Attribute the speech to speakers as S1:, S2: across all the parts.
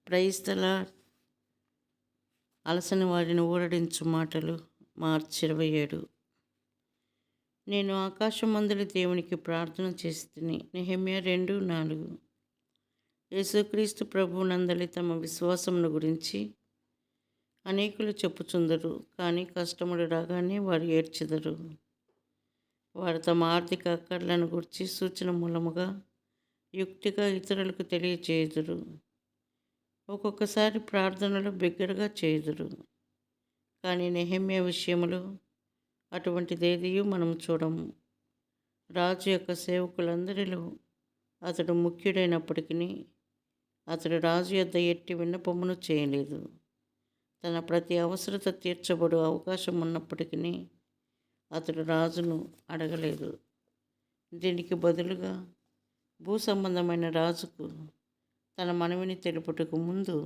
S1: Praise the lord. అలసని వారిని ఊరడించు మాటలు. మార్చి 27. నేను ఆకాశమందలి దేవునికి ప్రార్థన చేస్తుని. నెహెమ్యా 2:4. యేసుక్రీస్తు ప్రభువునందలి తమ విశ్వాసమును గురించి అనేకులు చెప్పుచుందరు, కానీ కష్టములు రాగానే వారు ఏడ్చెదరు. వారు తమ ఆర్థిక అక్కర్లను గురించి సూచన మూలముగా యుక్తిగా ఇతరులకు తెలియచేయుదురు. ఒక్కొక్కసారి ప్రార్థనలు బిగ్గరగా చేయుదురు. కానీ నెహెమ్యా విషయంలో అటువంటిదేదియూ మనం చూడము. రాజు యొక్క సేవకులందరిలో అతడు ముఖ్యుడైనప్పటికీ అతడు రాజు యొద్ద ఎట్టి విన్నపమును చేయలేదు. తన ప్రతి అవసరత తీర్చబడు అవకాశం ఉన్నప్పటికీ అతడు రాజును అడగలేదు. దీనికి బదులుగా భూ సంబంధమైన రాజుకు తన మనవిని తెలుపుటకు ముందు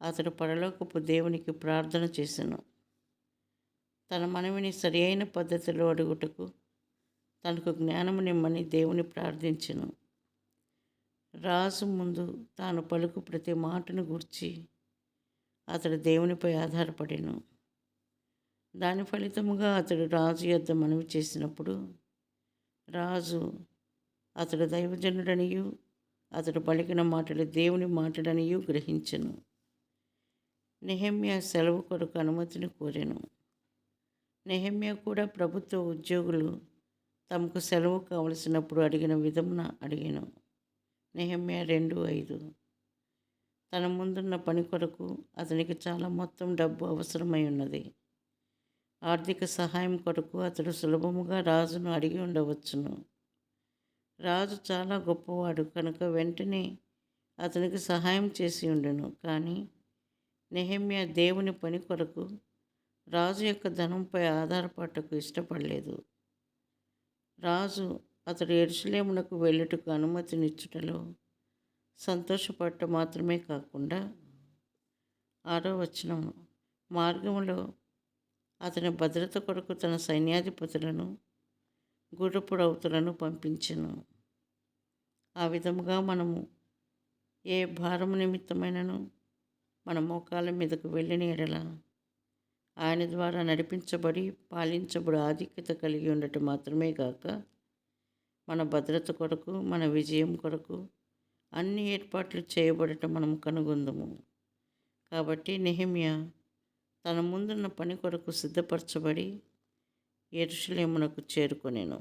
S1: అతడు పరలోకపు దేవునికి ప్రార్థన చేసెను. తన మనవిని సరి అయిన పద్ధతిలో అడుగుటకు తనకు జ్ఞానము నిమ్మని దేవుని ప్రార్థించెను. రాజు ముందు తాను పలుకు ప్రతి మాటను గూర్చి అతడు దేవునిపై ఆధారపడెను. దాని ఫలితముగా అతడు రాజు యొద్ద మనవి చేసినప్పుడు రాజు అతడు దైవజనుడనియు అతడు పలికిన మాటలు దేవుని మాటలనియు గ్రహించెను. నెహెమ్యా సెలవు కొరకు అనుమతిని కోరెను. నెహెమ్యా కూడా ప్రభుత్వ ఉద్యోగులు తమకు సెలవు కావలసినప్పుడు అడిగిన విధమున అడిగాను. నెహెమ్యా 2:5. తన ముందున్న పని కొరకు అతనికి చాలా మొత్తం డబ్బు అవసరమై ఉన్నది. ఆర్థిక సహాయం కొరకు అతడు సులభముగా రాజును అడిగి ఉండవచ్చును. రాజు చాలా గొప్పవాడు కనుక వెంటనే అతనికి సహాయం చేసి ఉండును. కానీ నెహెమ్యా దేవుని పని కొరకు రాజు యొక్క ధనంపై ఆధారపడటకు ఇష్టపడలేదు. రాజు అతడు యెరూషలేమునకు వెళ్ళుటకు అనుమతినిచ్చుటలో సంతోషపడటం మాత్రమే కాకుండా 6వ వచనం, మార్గములో అతని భద్రత కొరకు తన సైన్యాధిపతులను గుర్రపు రౌతులను పంపించెను. ఆ విధముగా మనము ఏ భారము నిమిత్తమైనను మన మోకాళ్ళ మీదకు వెళ్ళిన ఎడల ఆయన ద్వారా నడిపించబడి పాలించబడు ఆధిక్యత కలిగి ఉండటం మాత్రమే కాక మన భద్రత కొరకు మన విజయం కొరకు అన్ని ఏర్పాట్లు చేయబడటం మనం కనుగొందుము. కాబట్టి నెహెమ్యా తన ముందున్న పని కొరకు సిద్ధపరచబడి యెరూషలేమునకు చేరుకొనెను.